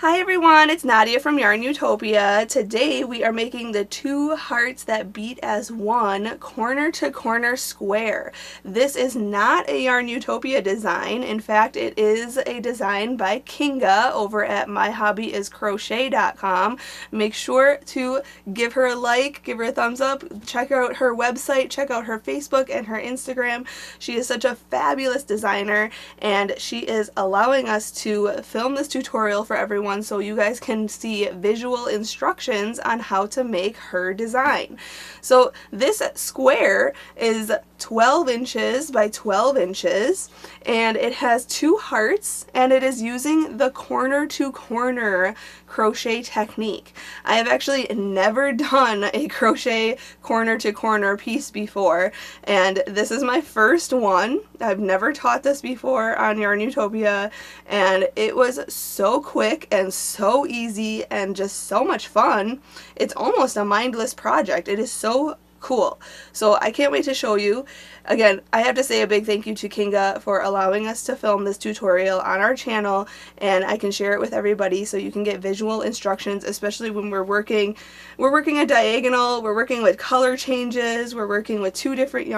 Hi everyone, it's Nadia from YARNutopia. Today we are making the two hearts that beat as one corner to corner square. This is not a YARNutopia design. In fact, it is a design by Kinga over at myhobbyiscrochet.com. Make sure to give her a like, give her a thumbs up, check out her website, check out her Facebook and her Instagram. She is such a fabulous designer and she is allowing us to film this tutorial for everyone so you guys can see visual instructions on how to make her design. So this square is 12 inches by 12 inches and it has two hearts and it is using the corner to corner crochet technique. I have actually never done a crochet corner to corner piece before and this is my first one. I've never taught this before on YARNutopia and it was so quick and so easy and just so much fun. It's almost a mindless project. It is so cool. So I can't wait to show you. Again, I have to say a big thank you to Kinga for allowing us to film this tutorial on our channel and I can share it with everybody so you can get visual instructions, especially when we're working a diagonal, we're working with color changes, we're working with two different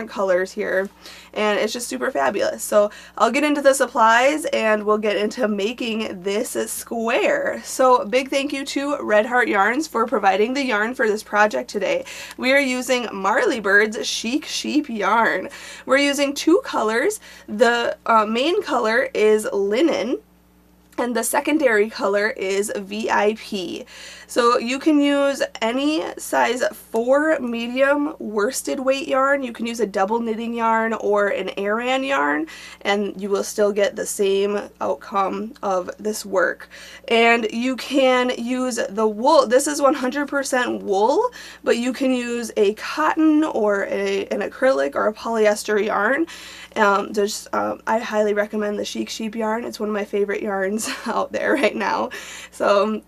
colors here, and it's just super fabulous. So I'll get into the supplies and we'll get into making this square. So big thank you to Red Heart Yarns for providing the yarn for this project today. We are using Marley Bird's Chic Sheep yarn. We're using two colors. The main color is linen and the secondary color is VIP. So you can use any size 4 medium worsted weight yarn. You can use a double knitting yarn or an Aran yarn and you will still get the same outcome of this work. And you can use the wool. This is 100% wool, but you can use a cotton or an acrylic or a polyester yarn. I highly recommend the Chic Sheep yarn. It's one of my favorite yarns out there right now. So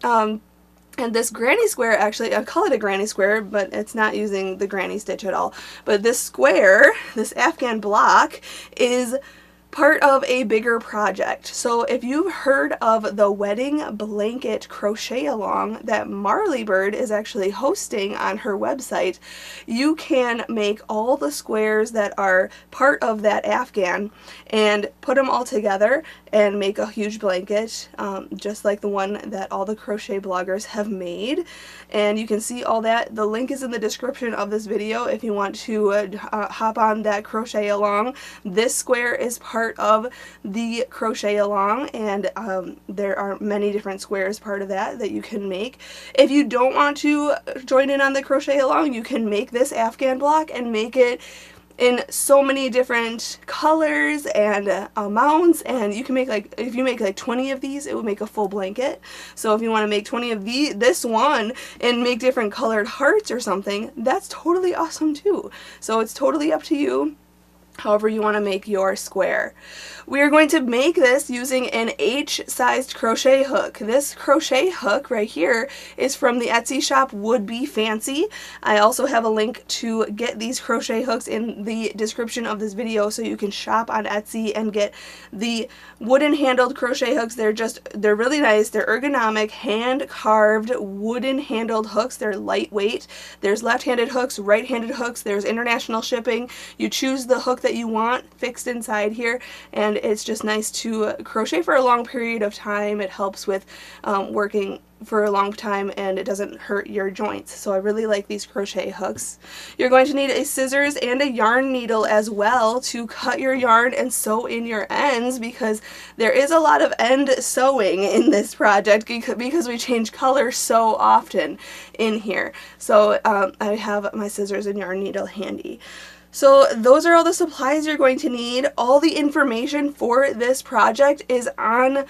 and this granny square, actually, I call it a granny square, but it's not using the granny stitch at all. But this square, this Afghan block, is part of a bigger project. So if you've heard of the wedding blanket crochet along that Marley Bird is actually hosting on her website, you can make all the squares that are part of that Afghan and put them all together and make a huge blanket, just like the one that all the crochet bloggers have made. And you can see all that. The link is in the description of this video if you want to hop on that crochet along. This square is part of the crochet along and there are many different squares part of that you can make. If you don't want to join in on the crochet along, you can make this Afghan block and make it in so many different colors and amounts, and you can make if you make 20 of these, it would make a full blanket. So if you want to make 20 of this one and make different colored hearts or something, that's totally awesome too. So it's totally up to you, however you want to make your square. We are going to make this using an H-sized crochet hook. This crochet hook right here is from the Etsy shop Would Be Fancy. I also have a link to get these crochet hooks in the description of this video so you can shop on Etsy and get the wooden handled crochet hooks. They're really nice. They're ergonomic, hand carved wooden handled hooks. They're lightweight. There's left-handed hooks, right-handed hooks. There's international shipping. You choose the hook that you want fixed inside here, and it's just nice to crochet for a long period of time. It helps with working for a long time and it doesn't hurt your joints. So I really like these crochet hooks. You're going to need a scissors and a yarn needle as well to cut your yarn and sew in your ends, because there is a lot of end sewing in this project because we change color so often in here. So I have my scissors and yarn needle handy. So those are all the supplies you're going to need. All the information for this project is on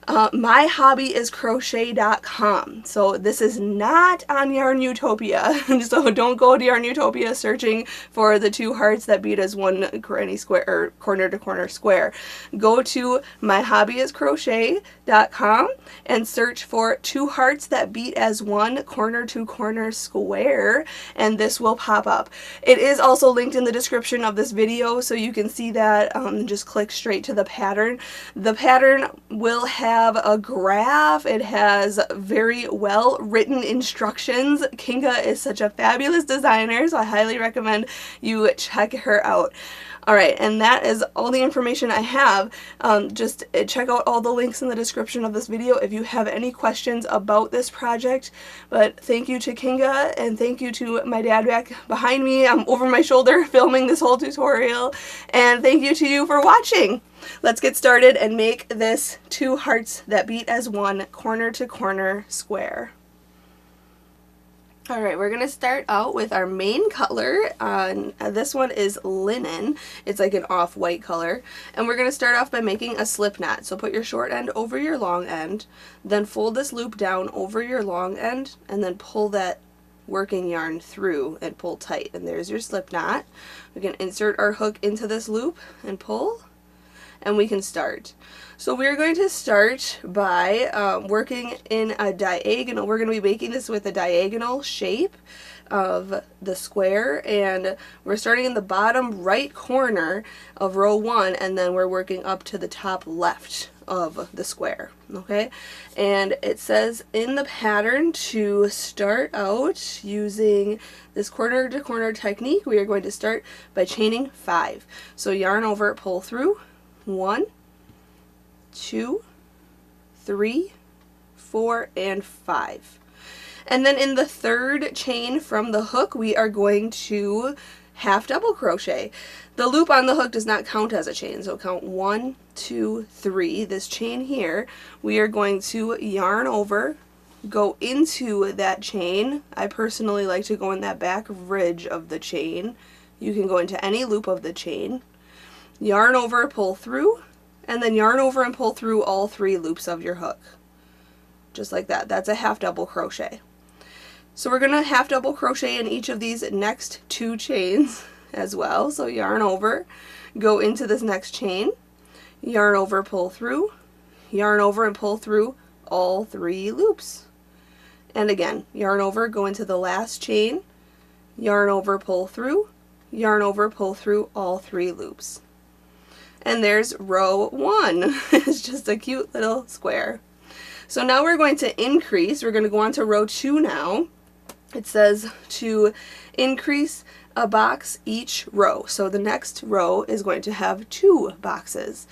myhobbyiscrochet.com. So this is not on YARNutopia. So don't go to YARNutopia searching for the two hearts that beat as one granny square or corner to corner square. Go to myhobbyiscrochet.com and search for two hearts that beat as one corner to corner square, and this will pop up. It is also linked in the description of this video so you can see that. Just click straight to the pattern. The pattern will have have a graph. It has very well written instructions. Kinga is such a fabulous designer, so I highly recommend you check her out. Alright, and that is all the information I have. Just check out all the links in the description of this video if you have any questions about this project. But thank you to Kinga, and thank you to my dad back behind me. I'm over my shoulder filming this whole tutorial. And thank you to you for watching. Let's get started and make this 2 hearts that beat as one corner to corner square. Alright, we're going to start out with our main color. This one is linen. It's like an off-white color. And we're going to start off by making a slip knot. So put your short end over your long end, then fold this loop down over your long end, and then pull that working yarn through and pull tight. And there's your slip knot. We can insert our hook into this loop and pull, and we can start. So we're going to start by working in a diagonal. We're going to be making this with a diagonal shape of the square, and we're starting in the bottom right corner of row 1, and then we're working up to the top left of the square. Okay, and it says in the pattern to start out using this corner to corner technique. We are going to start by chaining 5. So yarn over, pull through, 1, 2, 3, 4, and 5. And then in the 3rd chain from the hook, we are going to half double crochet. The loop on the hook does not count as a chain, so count 1, 2, 3. This chain here, we are going to yarn over, go into that chain. I personally like to go in that back ridge of the chain. You can go into any loop of the chain. Yarn over, pull through, and then yarn over and pull through all 3 loops of your hook. Just like that. That's a half double crochet. So we're going to half double crochet in each of these next 2 chains as well. So yarn over, go into this next chain, yarn over, pull through, yarn over and pull through all 3 loops. And again, yarn over, go into the last chain, yarn over, pull through, yarn over, pull through all 3 loops. And there's row 1. It's just a cute little square. So now we're going to increase. We're going to go on to row 2 now. It says to increase a box each row. So the next row is going to have 2 boxes.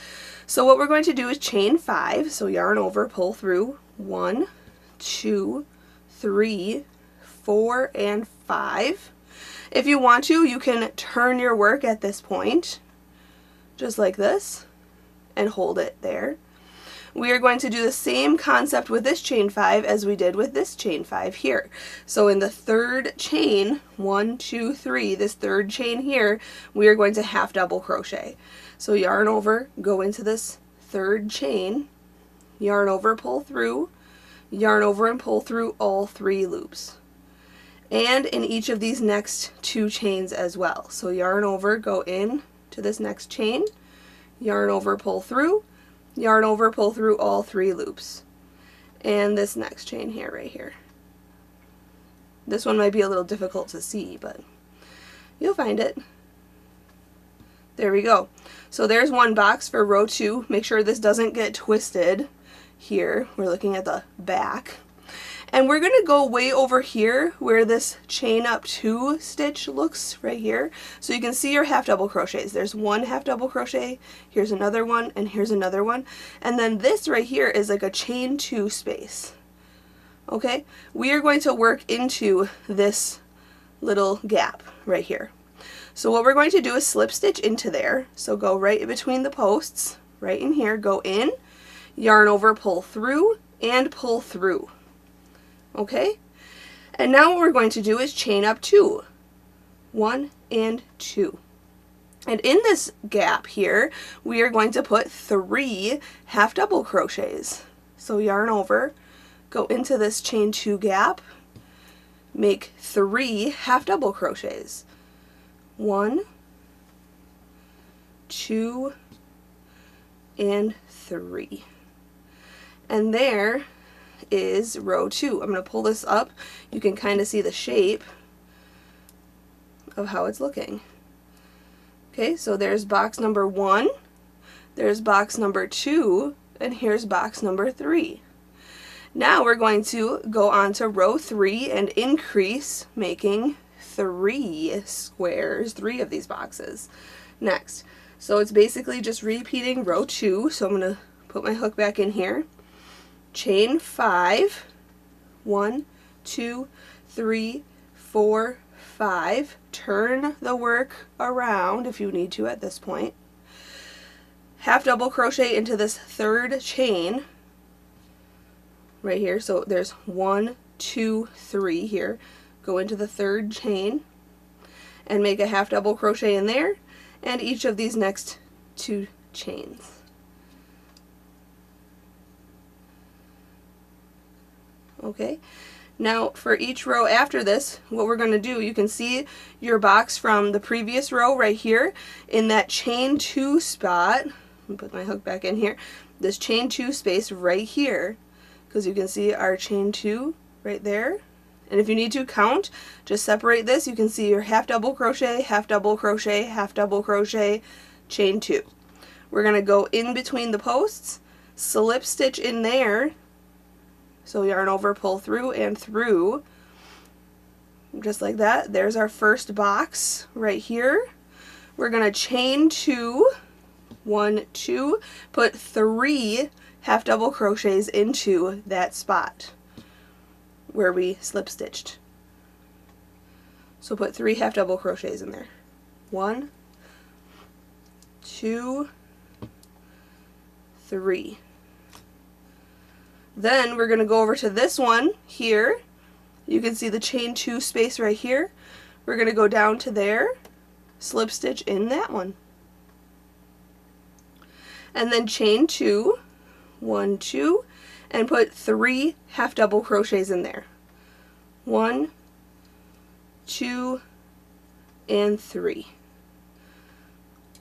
So what we're going to do is chain 5. So yarn over, pull through, 1, 2, 3, 4, and 5. If you want to, you can turn your work at this point, just like this, and hold it there. We are going to do the same concept with this chain 5 as we did with this chain 5 here. So in the 3rd chain, 1, 2, 3, this 3rd chain here, we are going to half double crochet. So yarn over, go into this 3rd chain, yarn over, pull through, yarn over and pull through all 3 loops. And in each of these next 2 chains as well. So yarn over, go in to this next chain, yarn over, pull through, yarn over, pull through all 3 loops. And this next chain here, right here. This one might be a little difficult to see, but you'll find it. There we go. So there's one box for row 2. Make sure this doesn't get twisted here. We're looking at the back. And we're going to go way over here where this chain up 2 stitch looks right here. So you can see your half double crochets. There's one half double crochet, here's another one, and here's another one. And then this right here is like a chain 2 space. Okay? We are going to work into this little gap right here. So what we're going to do is slip stitch into there. So go right in between the posts, right in here, go in, yarn over, pull through, and pull through. Okay, and now what we're going to do is chain up 2, 1 and 2, and in this gap here we are going to put 3 half double crochets. So yarn over, go into this chain 2 gap, make 3 half double crochets, 1, 2, and 3, and there is row 2. I'm going to pull this up. You can kind of see the shape of how it's looking. Okay, so there's box number 1, there's box number 2, and here's box number 3. Now we're going to go on to row 3 and increase, making 3 squares, 3 of these boxes. Next, so it's basically just repeating row 2, so I'm going to put my hook back in here, chain 5, 1, 2, 3, 4, 5, turn the work around if you need to at this point, half double crochet into this 3rd chain right here, so there's 1, 2, 3 here, go into the 3rd chain and make a half double crochet in there and each of these next 2 chains. Okay, now for each row after this, what we're going to do, you can see your box from the previous row right here in that chain 2 spot. Let me put my hook back in here, this chain 2 space right here, because you can see our chain 2 right there. And if you need to count, just separate this. You can see your half double crochet, half double crochet, half double crochet, chain 2. We're going to go in between the posts, slip stitch in there, so yarn over, pull through and through, just like that. There's our first box right here. We're going to chain 2, 1, 2, put 3 half double crochets into that spot where we slip stitched. So put 3 half double crochets in there. 1, 2, 3. Then we're going to go over to this one here. You can see the chain 2 space right here. We're going to go down to there, slip stitch in that one. And then chain 2, 1, 2, and put 3 half double crochets in there. 1, 2, and 3.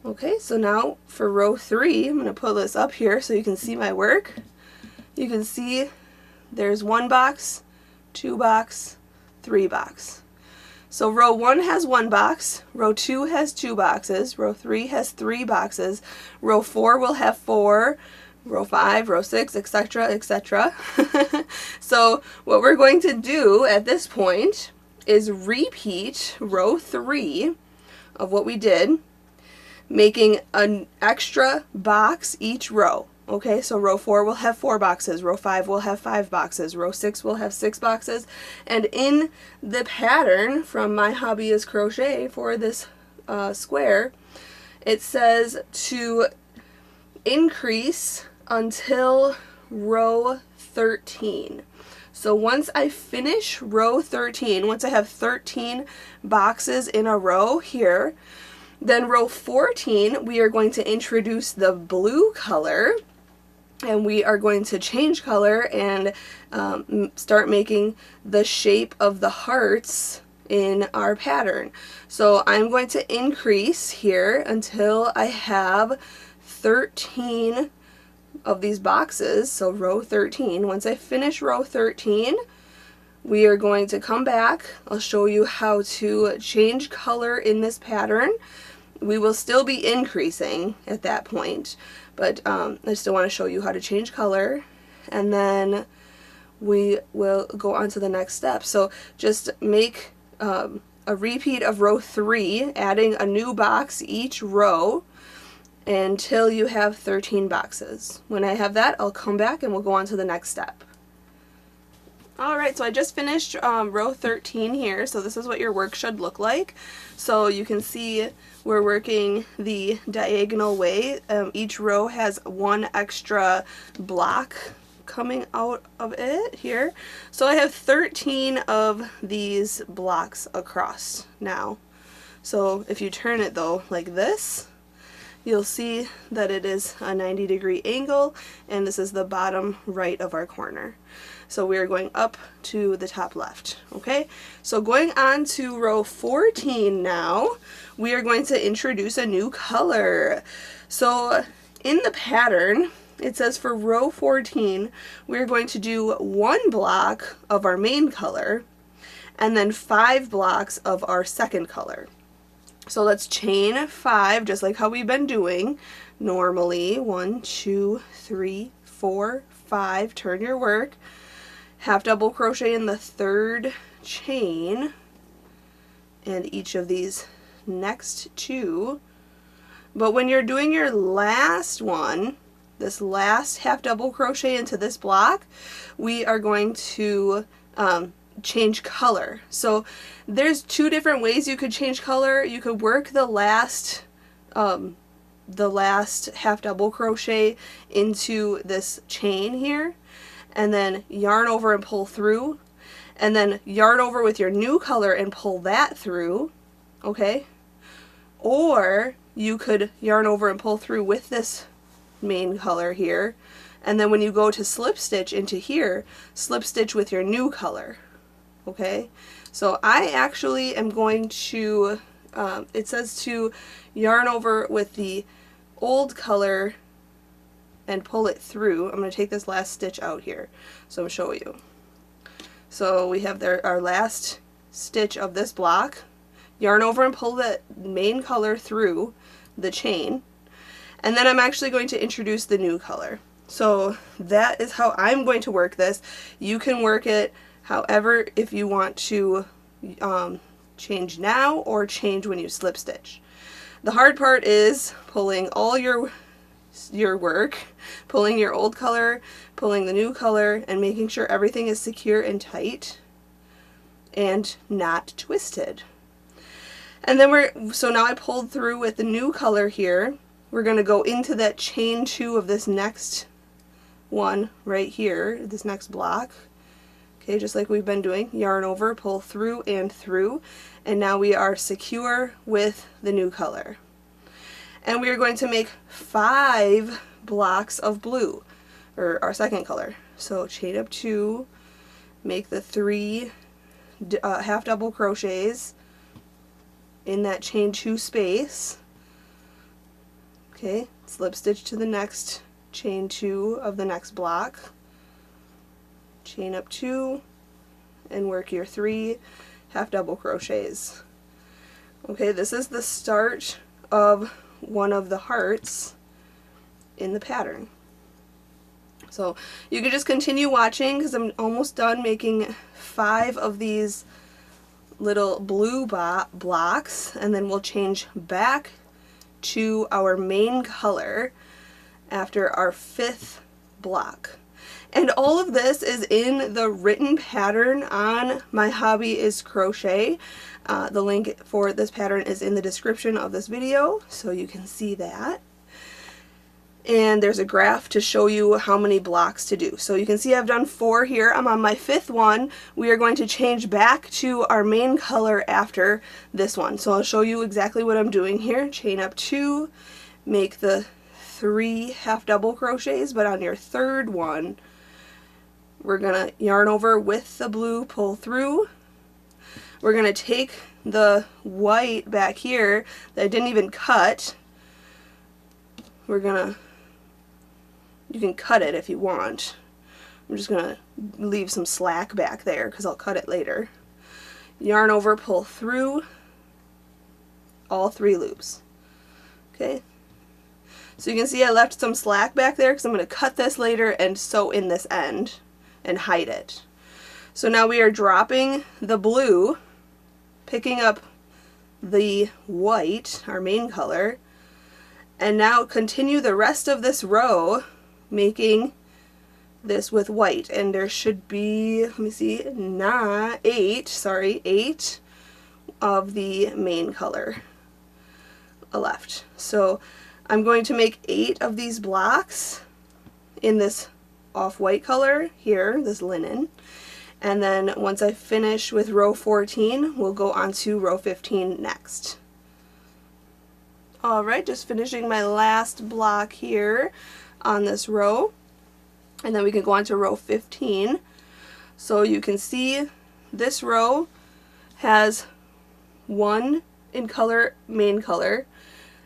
Okay, so now for row 3, I'm going to pull this up here so you can see my work. You can see there's 1 box, 2 box, 3 box. So row 1 has 1 box, row 2 has 2 boxes, row 3 has 3 boxes, row 4 will have 4, row 5, row 6, etc., etc. So what we're going to do at this point is repeat row 3 of what we did, making an extra box each row. Okay, so row 4 will have 4 boxes, row 5 will have 5 boxes, row 6 will have 6 boxes, and in the pattern from Myhobbyiscrochet for this square, it says to increase until row 13. So once I finish row 13, once I have 13 boxes in a row here, then row 14 we are going to introduce the blue color, and we are going to change color and start making the shape of the hearts in our pattern. So I'm going to increase here until I have 13 of these boxes, so row 13. Once I finish row 13, we are going to come back. I'll show you how to change color in this pattern. We will still be increasing at that point, but I still want to show you how to change color, and then we will go on to the next step. So just make a repeat of row 3, adding a new box each row until you have 13 boxes. When I have that, I'll come back and we'll go on to the next step. Alright, so I just finished row 13 here, so this is what your work should look like. So you can see we're working the diagonal way. Each row has 1 extra block coming out of it here. So I have 13 of these blocks across now. So if you turn it though like this, you'll see that it is a 90-degree angle, and this is the bottom right of our corner. So we are going up to the top left, okay? So going on to row 14 now, we are going to introduce a new color. So in the pattern, it says for row 14, we're going to do 1 block of our main color, and then 5 blocks of our second color. So let's chain 5, just like how we've been doing normally. 1, 2, 3, 4, 5, turn your work, half double crochet in the third chain, and each of these next two. But when you're doing your last one, this last half double crochet into this block, we are going to change color. So there's two different ways you could change color. You could work the last half double crochet into this chain here, and then yarn over and pull through, and then yarn over with your new color and pull that through, okay? Or you could yarn over and pull through with this main color here, and then when you go to slip stitch into here, slip stitch with your new color, okay? So I actually am going to, it says to yarn over with the old color and pull it through. I'm going to take this last stitch out here, so I'll show you. So we have our last stitch of this block, yarn over and pull the main color through the chain, and then I'm actually going to introduce the new color. So that is how I'm going to work this. You can work it however if you want to change now or change when you slip stitch. The hard part is pulling all your work, pulling your old color, pulling the new color, and making sure everything is secure and tight and not twisted. And then so now I pulled through with the new color here. We're going to go into that chain 2 of this next one right here, this next block. Okay, just like we've been doing, yarn over, pull through and through, and now we are secure with the new color. And we are going to make 5 blocks of blue, or our second color. So chain up 2, make the 3 half double crochets in that chain 2 space. Okay, slip stitch to the next chain 2 of the next block, chain up 2, and work your 3 half double crochets. Okay, this is the start of one of the hearts in the pattern. So you can just continue watching because I'm almost done making 5 of these little blue blocks, and then we'll change back to our main color after our 5th block. And all of this is in the written pattern on My Hobby is Crochet. The link for this pattern is in the description of this video, so you can see that. And there's a graph to show you how many blocks to do. So you can see I've done 4 here. I'm on my 5th one. We are going to change back to our main color after this one. So I'll show you exactly what I'm doing here. Chain up 2, make the 3 half double crochets, but on your 3rd one, we're gonna yarn over with the blue, pull through. We're gonna take the white back here that I didn't even cut. You can cut it if you want. I'm just gonna leave some slack back there because I'll cut it later. Yarn over, pull through all 3 loops. Okay, so you can see I left some slack back there because I'm going to cut this later and sew in this end and hide it. So now we are dropping the blue, picking up the white, our main color, and now continue the rest of this row making this with white. And there should be, let me see, 8 of the main color left. So I'm going to make 8 of these blocks in this off-white color here, this linen, and then once I finish with row 14, we'll go on to row 15 next. Alright, just finishing my last block here on this row, and then we can go on to row 15. So you can see this row has 1 in color, main color,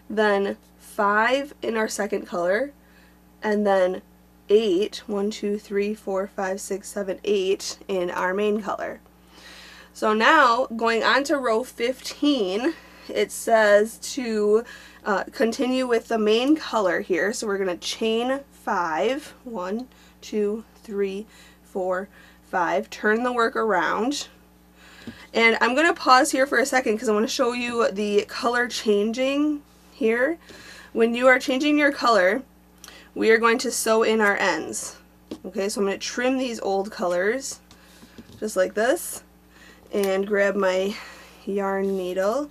then 5 in our second color, and then 8, 1, 2, 3, 4, 5, 6, 7, 8 in our main color. So now going on to row 15, it says to continue with the main color here. So we're going to chain 5, 1, 2, 3, 4, 5, turn the work around. And I'm going to pause here for a second because I want to show you the color changing here. When you are changing your color, we are going to sew in our ends. Okay, so I'm going to trim these old colors just like this and grab my yarn needle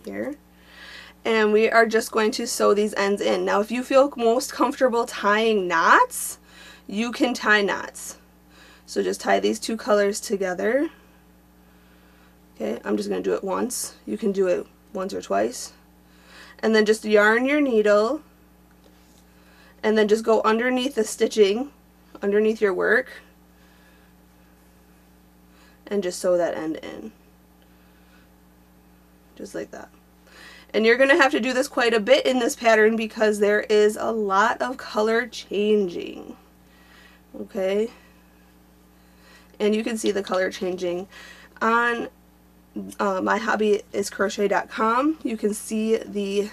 here. And we are just going to sew these ends in. Now if you feel most comfortable tying knots, you can tie knots. So just tie these two colors together. Okay, I'm just going to do it once. You can do it once or twice. And then just yarn your needle and then just go underneath the stitching, underneath your work, and just sew that end in. Just like that. And you're going to have to do this quite a bit in this pattern because there is a lot of color changing. Okay? And you can see the color changing on myhobbyiscrochet.com. You can see the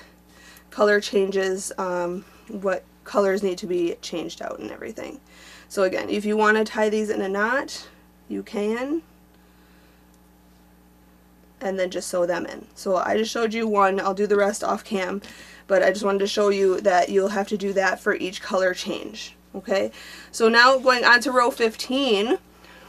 color changes, what colors need to be changed out and everything. So again, if you want to tie these in a knot, you can. And then just sew them in. So I just showed you one. I'll do the rest off cam, but I just wanted to show you that you'll have to do that for each color change. Okay, so now going on to row 15,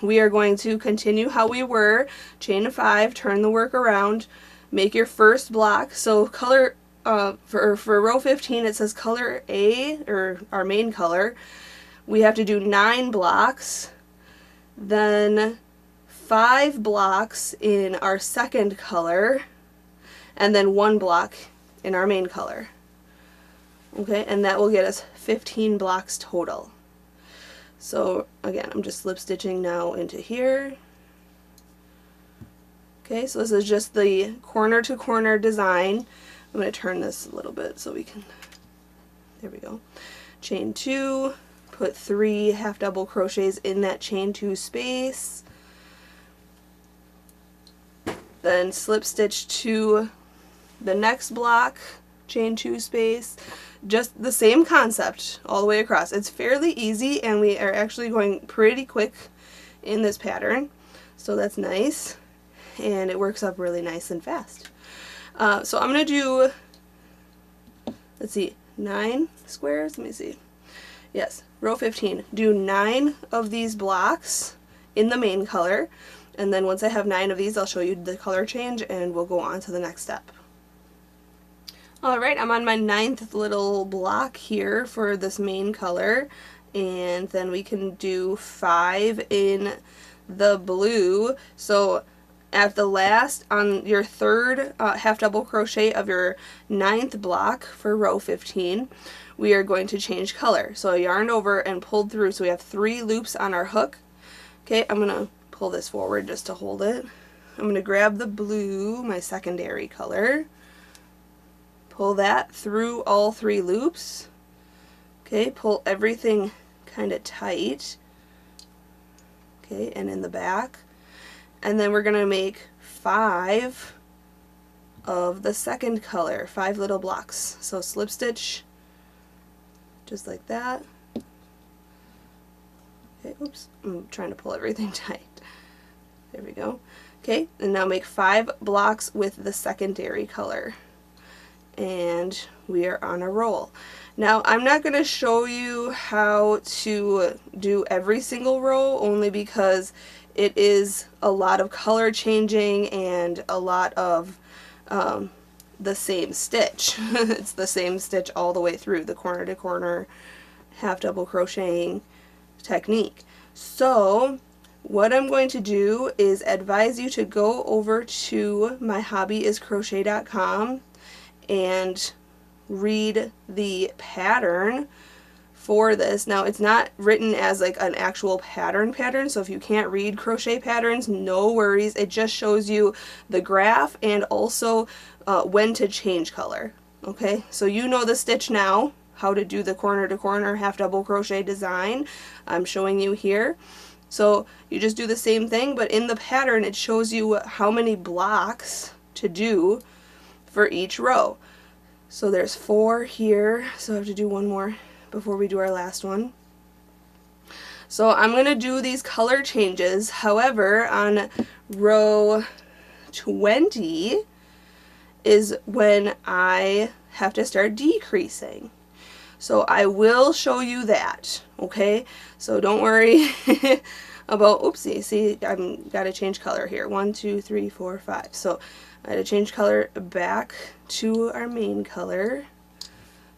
we are going to continue how we were. Chain 5, turn the work around, make your first block. So color for row 15 it says color A, or our main color. We have to do 9 blocks, then 5 blocks in our second color, and then 1 block in our main color. Okay, and that will get us 15 blocks total. So again, I'm just slip stitching now into here. Okay, so this is just the corner to corner design. I'm going to turn this a little bit so we can, there we go. Chain 2, put 3 half double crochets in that chain 2 space. Then slip stitch to the next block, chain 2 space. Just the same concept all the way across. It's fairly easy and we are actually going pretty quick in this pattern, so that's nice, and it works up really nice and fast. So I'm going to do, let's see, 9 squares, let me see. Yes, row 15. Do 9 of these blocks in the main color, and then once I have 9 of these I'll show you the color change and we'll go on to the next step. Alright, I'm on my 9th little block here for this main color, and then we can do 5 in the blue. So at the last, on your third half double crochet of your 9th block for row 15, we are going to change color. So I yarned over and pulled through, so we have 3 loops on our hook. Okay, I'm going to pull this forward just to hold it. I'm going to grab the blue, my secondary color. Pull that through all 3 loops. Okay, pull everything kind of tight. Okay, and in the back. And then we're going to make 5 of the second color, 5 little blocks. So slip stitch, just like that. Okay, oops, I'm trying to pull everything tight. There we go. Okay, and now make 5 blocks with the secondary color. And we are on a roll. Now I'm not going to show you how to do every single row, only because it is a lot of color changing and a lot of the same stitch. It's the same stitch all the way through, the corner to corner half double crocheting technique. So what I'm going to do is advise you to go over to myhobbyiscrochet.com and read the pattern for this. Now it's not written as like an actual pattern, so if you can't read crochet patterns, no worries. It just shows you the graph and also when to change color. Okay, so you know the stitch now, how to do the corner to corner half double crochet design. I'm showing you here. So you just do the same thing, but in the pattern it shows you how many blocks to do for each row. So there's 4 here, so I have to do one more before we do our last one. So I'm going to do these color changes. However, on row 20 is when I have to start decreasing. So I will show you that, okay? So don't worry about, oopsie, see, I've got to change color here. 1, 2, 3, 4, 5. So I had to change color back to our main color.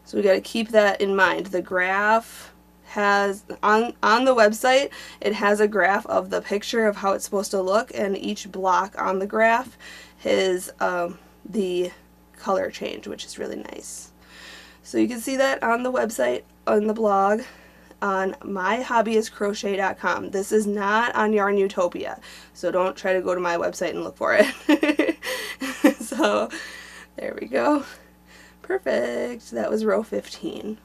So we got to keep that in mind. The graph has, on the website, it has a graph of the picture of how it's supposed to look, and each block on the graph is the color change, which is really nice. So you can see that on the website, on the blog, on myhobbyiscrochet.com. This is not on YARNutopia, so don't try to go to my website and look for it. So there we go. Perfect. That was row 15.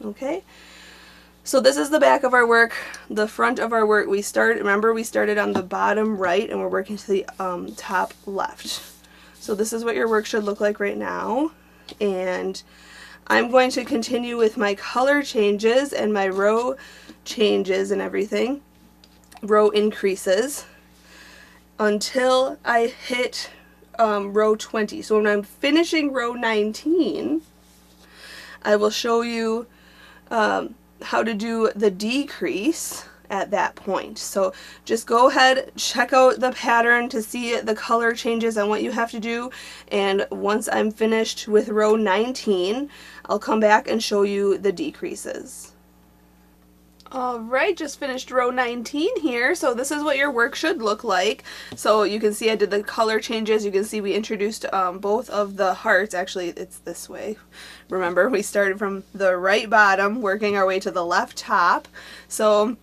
Okay. So this is the back of our work. The front of our work, remember we started on the bottom right and we're working to the top left. So this is what your work should look like right now. And I'm going to continue with my color changes and my row changes and everything, row increases, until I hit row 20. So when I'm finishing row 19, I will show you how to do the decrease at that point. So just go ahead, check out the pattern to see the color changes and what you have to do, and once I'm finished with row 19, I'll come back and show you the decreases. Alright, just finished row 19 here, so this is what your work should look like. So you can see I did the color changes. You can see we introduced both of the hearts. Actually, it's this way. Remember, we started from the right bottom, working our way to the left top. So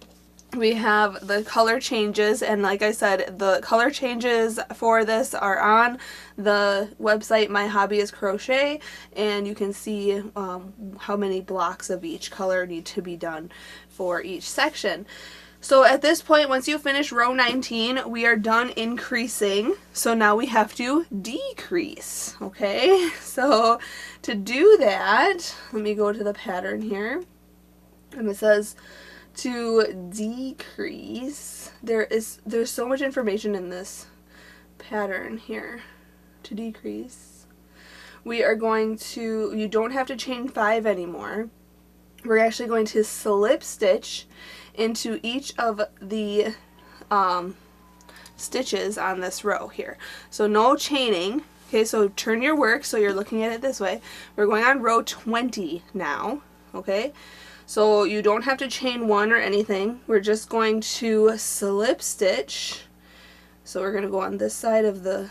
we have the color changes, and like I said, the color changes for this are on the website myhobbyiscrochet, and you can see how many blocks of each color need to be done for each section. So at this point, once you finish row 19, we are done increasing, so now we have to decrease, okay? So to do that, let me go to the pattern here, and it says to decrease. There's so much information in this pattern here. To decrease, we are going to, you don't have to chain 5 anymore. We're actually going to slip stitch into each of the stitches on this row here. So no chaining. Okay, so turn your work so you're looking at it this way. We're going on row 20 now, okay? So you don't have to chain 1 or anything. We're just going to slip stitch. So we're going to go on this side of the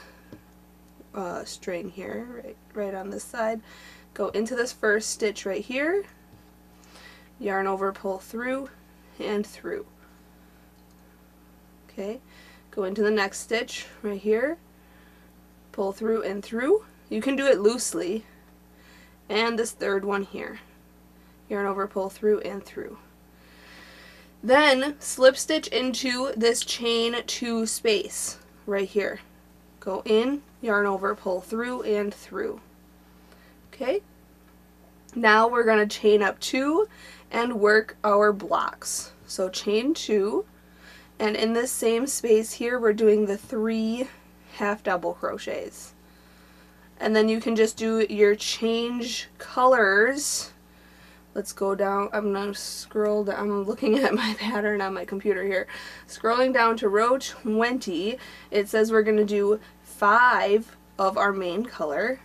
string here, right on this side. Go into this first stitch right here. Yarn over, pull through, and through. Okay, go into the next stitch right here. Pull through and through. You can do it loosely. And this third one here. Yarn over, pull through, and through. Then slip stitch into this chain 2 space right here. Go in, yarn over, pull through, and through. Okay? Now we're going to chain up 2 and work our blocks. So chain 2, and in this same space here we're doing the 3 half double crochets. And then you can just do your change colors. Let's go down. I'm going to scroll down. I'm looking at my pattern on my computer here. Scrolling down to row 20, it says we're going to do 5 of our main color.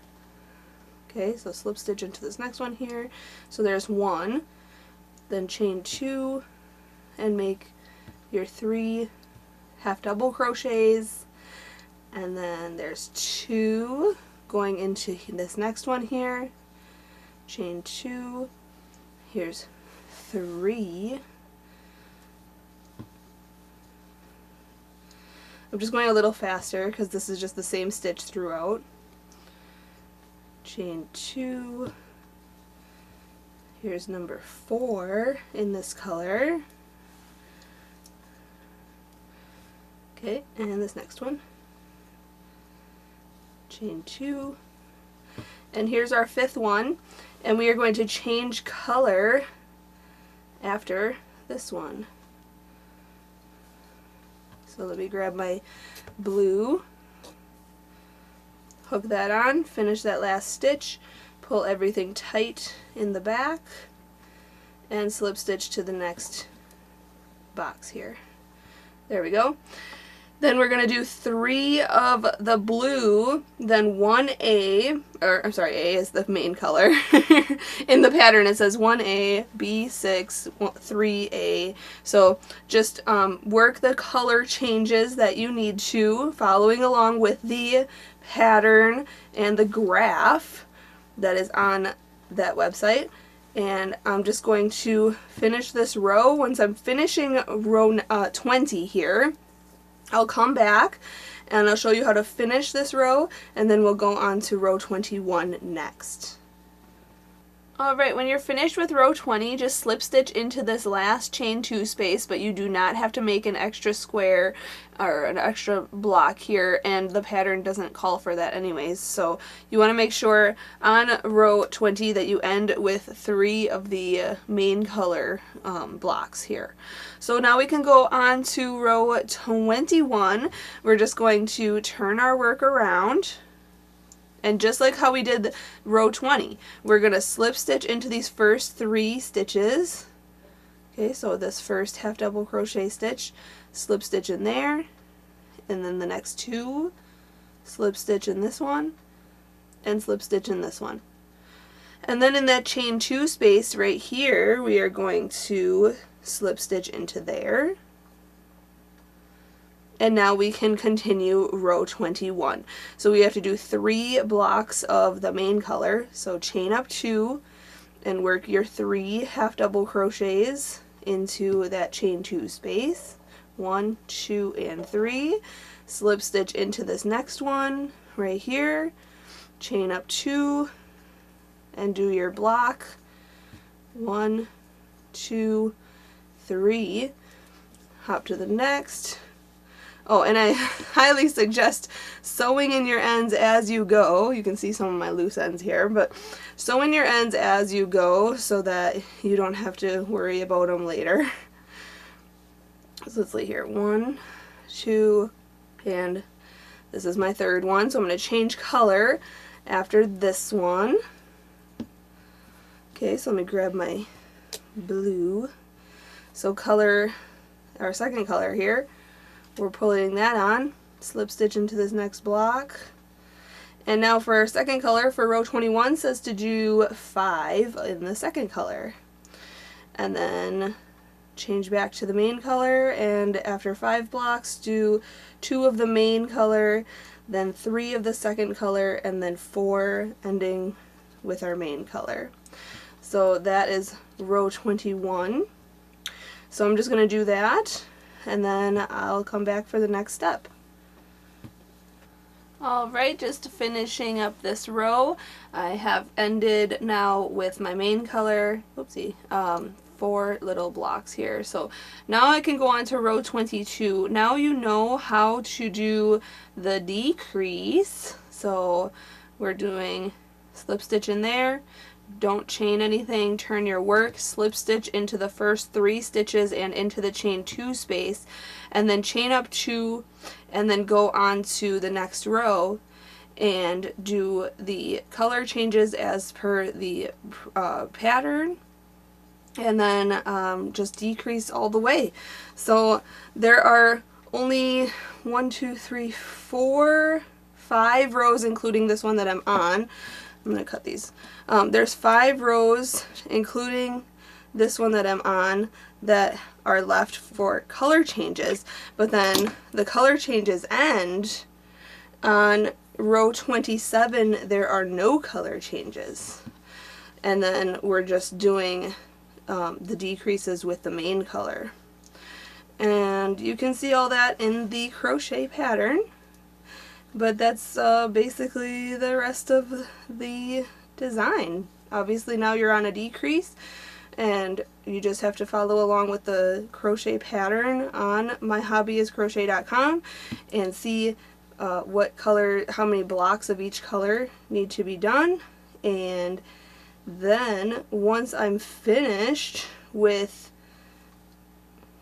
Okay, so slip stitch into this next one here. So there's 1, then chain 2, and make your 3 half double crochets. And then there's 2 going into this next one here. Chain 2. Here's 3. I'm just going a little faster because this is just the same stitch throughout. Chain 2. Here's number 4 in this color. Okay, and this next one. Chain 2. And here's our 5th one, and we are going to change color after this one. So let me grab my blue, hook that on, finish that last stitch, pull everything tight in the back, and slip stitch to the next box here. There we go. Then we're going to do 3 of the blue, then 1A, or I'm sorry, A is the main color. In the pattern it says 1A, B6, 3A. So just work the color changes that you need to, following along with the pattern and the graph that is on that website. And I'm just going to finish this row. Once I'm finishing row 20 here, I'll come back and I'll show you how to finish this row, and then we'll go on to row 21 next. Alright, when you're finished with row 20, just slip stitch into this last chain 2 space, but you do not have to make an extra square or an extra block here, and the pattern doesn't call for that anyways. So you want to make sure on row 20 that you end with 3 of the main color blocks here. So now we can go on to row 21. We're just going to turn our work around. And just like how we did row 20, we're going to slip stitch into these first 3 stitches. Okay, so this first half double crochet stitch, slip stitch in there, and then the next 2, slip stitch in this one, and slip stitch in this one. And then in that chain 2 space right here, we are going to slip stitch into there. And now we can continue row 21. So we have to do 3 blocks of the main color. So chain up 2 and work your 3 half double crochets into that chain 2 space. 1, 2, and 3. Slip stitch into this next one right here. Chain up 2 and do your block. 1, 2, 3. Hop to the next. Oh, and I highly suggest sewing in your ends as you go. You can see some of my loose ends here, but sew in your ends as you go so that you don't have to worry about them later. So let's see here. 1, 2, and this is my 3rd one. So I'm going to change color after this one. Okay, so let me grab my blue. So color, our second color here. We're pulling that on, slip stitch into this next block. And now for our second color, for row 21, says to do 5 in the second color. And then change back to the main color, and after 5 blocks, do 2 of the main color, then 3 of the second color, and then 4 ending with our main color. So that is row 21. So I'm just going to do that, and then I'll come back for the next step. Alright, just finishing up this row, I have ended now with my main color, oopsie, 4 little blocks here. So now I can go on to row 22. Now you know how to do the decrease. So we're doing slip stitch in there, don't chain anything, turn your work, slip stitch into the first 3 stitches and into the chain 2 space, and then chain up 2, and then go on to the next row and do the color changes as per the pattern, and then just decrease all the way. So there are only 1, 2, 3, 4, 5 rows, including this one that I'm on. I'm going to cut these. There's 5 rows, including this one that I'm on, that are left for color changes, but then the color changes end on row 27. There are no color changes, and then we're just doing the decreases with the main color. And you can see all that in the crochet pattern. But that's basically the rest of the design. Obviously now you're on a decrease, and you just have to follow along with the crochet pattern on myhobbyiscrochet.com and see what color, how many blocks of each color need to be done, And then once I'm finished with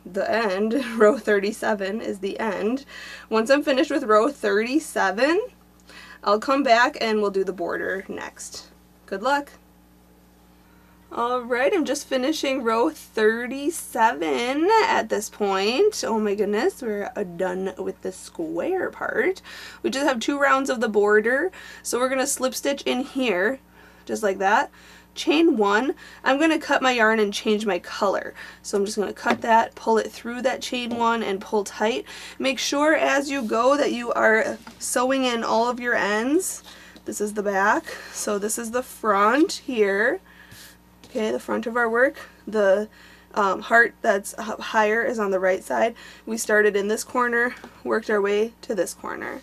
the end, row 37 is the end. Once I'm finished with row 37, I'll come back and we'll do the border next. Good luck. Alright, I'm just finishing row 37 at this point. Oh my goodness, we're done with the square part. We just have 2 rounds of the border, so we're going to slip stitch in here, just like that. Chain 1. I'm going to cut my yarn and change my color. So I'm just going to cut that, pull it through that chain 1 and pull tight. Make sure as you go that you are sewing in all of your ends. This is the back, so this is the front here. Okay, the front of our work. The heart that's higher is on the right side. We started in this corner, worked our way to this corner,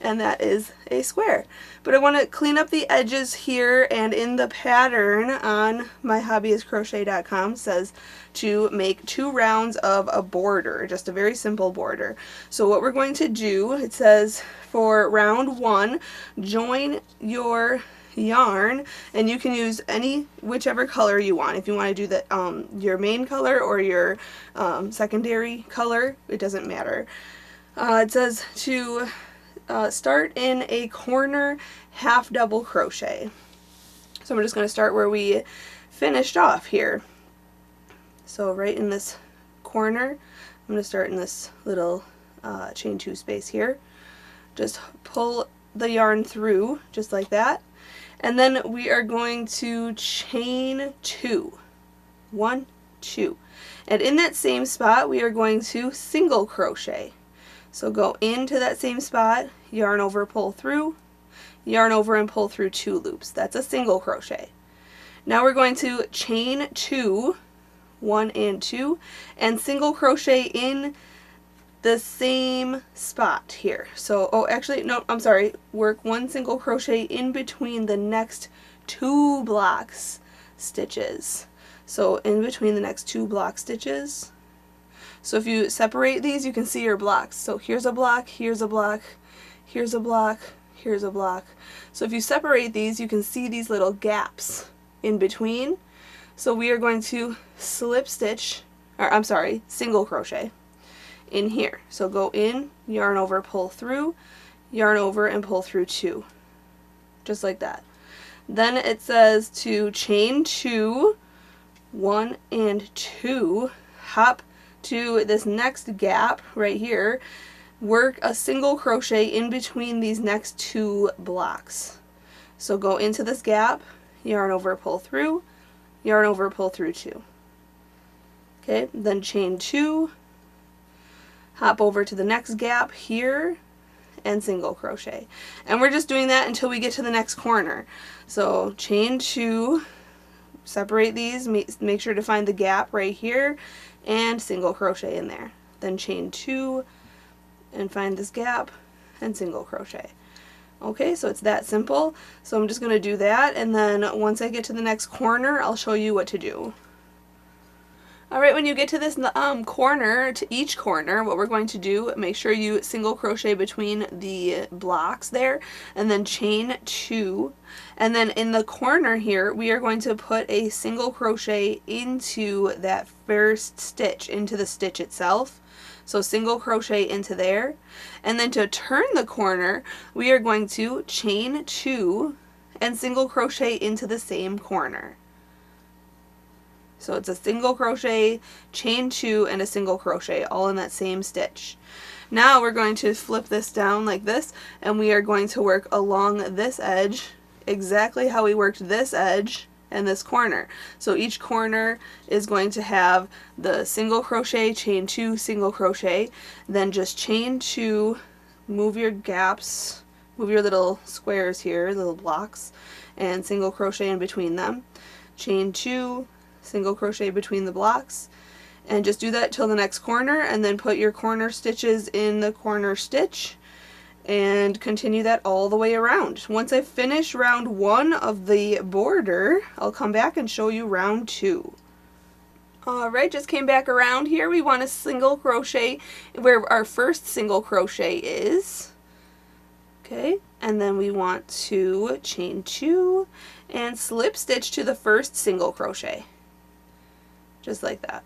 and that is a square. But I want to clean up the edges here, and in the pattern on myhobbyiscrochet.com says to make 2 rounds of a border, just a very simple border. So what we're going to do, it says for round 1, join your yarn, and you can use whichever color you want. If you want to do the your main color or your secondary color, it doesn't matter. It says to start in a corner half double crochet. So I'm just going to start where we finished off here. So right in this corner, I'm going to start in this little chain 2 space here. Just pull the yarn through just like that. And then we are going to chain 2. 1, 2. And in that same spot, we are going to single crochet. So go into that same spot, yarn over, pull through, yarn over and pull through 2 loops. That's a single crochet. Now we're going to chain 2, 1 and 2, and single crochet in the same spot here. So, oh actually, no, I'm sorry, work 1 single crochet in between the next 2 block stitches. So in between the next 2 block stitches. So if you separate these, you can see your blocks. So here's a block, here's a block, here's a block, here's a block. So if you separate these, you can see these little gaps in between. So we are going to slip stitch, or I'm sorry, single crochet in here. So go in, yarn over, pull through, yarn over and pull through 2. Just like that. Then it says to chain 2, 1 and 2, hop to this next gap right here, work a single crochet in between these next 2 blocks. So go into this gap, yarn over, pull through, yarn over, pull through 2. Okay, then chain 2, hop over to the next gap here, and single crochet. And we're just doing that until we get to the next corner. So chain 2, separate these, make sure to find the gap right here, and single crochet in there. Then chain 2, and find this gap, and single crochet. Okay, so it's that simple. So I'm just going to do that, and then once I get to the next corner, I'll show you what to do. Alright, when you get to this corner, to each corner, what we're going to do, make sure you single crochet between the blocks there, and then chain 2. And then in the corner here, we are going to put a single crochet into that first stitch, into the stitch itself. So single crochet into there. And then to turn the corner, we are going to chain 2 and single crochet into the same corner. So it's a single crochet, chain 2, and a single crochet all in that same stitch. Now we're going to flip this down like this, and we are going to work along this edge exactly how we worked this edge and this corner. So each corner is going to have the single crochet, chain 2, single crochet, then just chain 2, move your gaps, move your little squares here, little blocks, and single crochet in between them. Chain 2, single crochet between the blocks, and just do that till the next corner, and then put your corner stitches in the corner stitch and continue that all the way around. Once I finish round 1 of the border, I'll come back and show you round 2. Alright, just came back around here. We want to single crochet where our first single crochet is. Okay, and then we want to chain 2 and slip stitch to the first single crochet, just like that.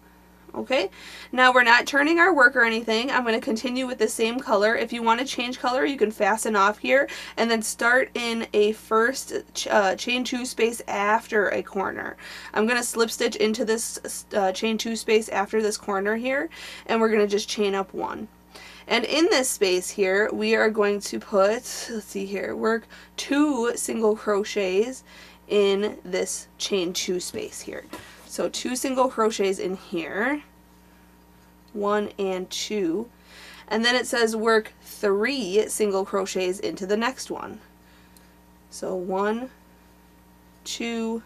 Okay, now we're not turning our work or anything. I'm going to continue with the same color. If you want to change color, you can fasten off here and then start in a first chain 2 space after a corner. I'm going to slip stitch into this chain 2 space after this corner here, and we're going to just chain up 1. And in this space here, we are going to put, let's see here, work 2 single crochets in this chain 2 space here. So 2 single crochets in here, 1 and 2, and then it says work 3 single crochets into the next one. So 1, 2,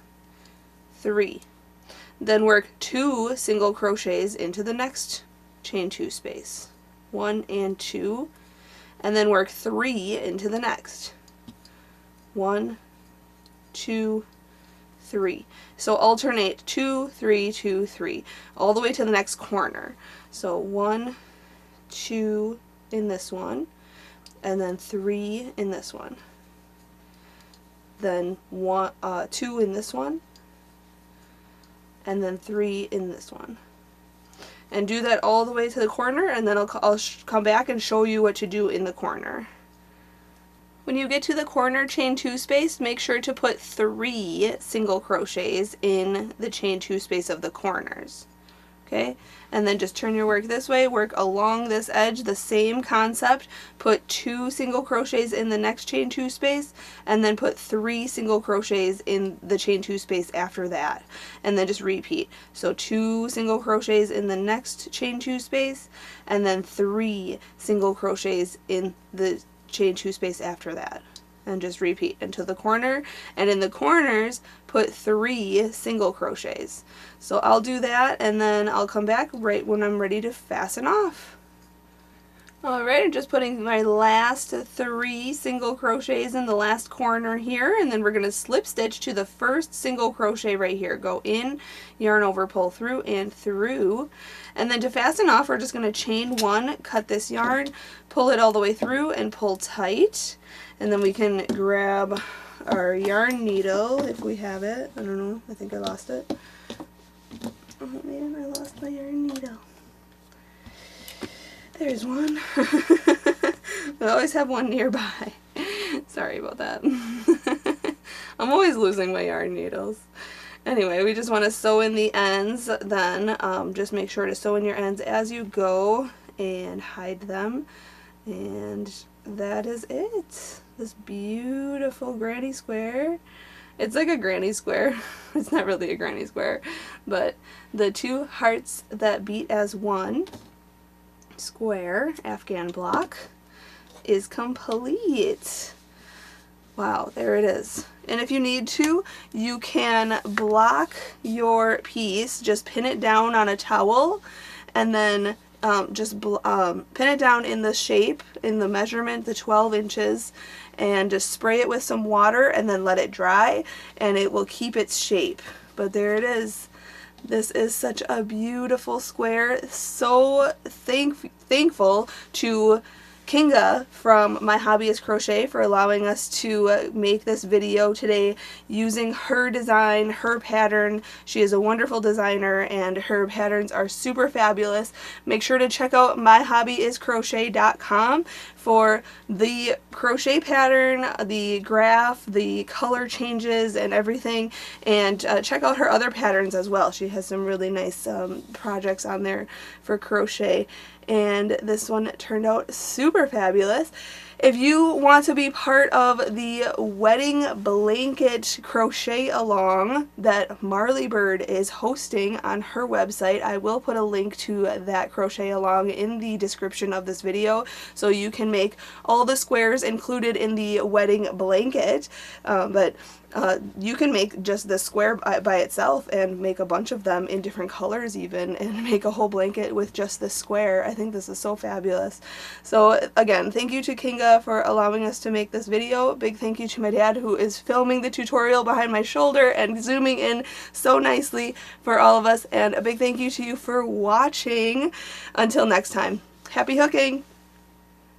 3. Then work 2 single crochets into the next chain 2 space, 1 and 2, and then work 3 into the next, 1, 2, 3. So alternate 2, 3, 2, 3, all the way to the next corner. So 1, 2 in this one, and then 3 in this one. Then 2 in this one, and then 3 in this one. And do that all the way to the corner, and then I'll come back and show you what to do in the corner. When you get to the corner chain 2 space, make sure to put 3 single crochets in the chain 2 space of the corners. Okay, and then just turn your work this way, work along this edge, the same concept, put 2 single crochets in the next chain 2 space, and then put 3 single crochets in the chain 2 space after that, and then just repeat. So 2 single crochets in the next chain 2 space, and then 3 single crochets in the chain 2 space after that, and just repeat until the corner, and in the corners put 3 single crochets. So I'll do that, and then I'll come back right when I'm ready to fasten off. Alright, I'm just putting my last 3 single crochets in the last corner here, and then we're going to slip stitch to the first single crochet right here. Go in, yarn over, pull through, and through. And then to fasten off, we're just going to chain 1, cut this yarn, pull it all the way through, and pull tight. And then we can grab our yarn needle if we have it. I don't know, I think I lost it. Oh man, I lost my yarn needle. There's one. I always have one nearby. Sorry about that. I'm always losing my yarn needles. Anyway, we just want to sew in the ends then. Just make sure to sew in your ends as you go and hide them. And that is it. This beautiful granny square. It's like a granny square. It's not really a granny square, but the 2 hearts that beat as one square Afghan block is complete. Wow, there it is. And if you need to, you can block your piece, just pin it down on a towel, and then just pin it down in the shape, in the measurement, the 12 inches, and just spray it with some water and then let it dry, and it will keep its shape. But there it is. This is such a beautiful square. So thankful to Kinga from My Hobbyist Crochet for allowing us to make this video today using her design, her pattern. She is a wonderful designer and her patterns are super fabulous. Make sure to check out myhobbyiscrochet.com for the crochet pattern, the graph, the color changes and everything, and check out her other patterns as well. She has some really nice projects on there for crochet. And this one turned out super fabulous. If you want to be part of the wedding blanket crochet along that Marley Bird is hosting on her website, I will put a link to that crochet along in the description of this video so you can make all the squares included in the wedding blanket. You can make just the square by itself and make a bunch of them in different colors even, and make a whole blanket with just the square. I think this is so fabulous. So again, thank you to Kinga for allowing us to make this video. Big thank you to my dad who is filming the tutorial behind my shoulder and zooming in so nicely for all of us, and a big thank you to you for watching. Until next time, happy hooking!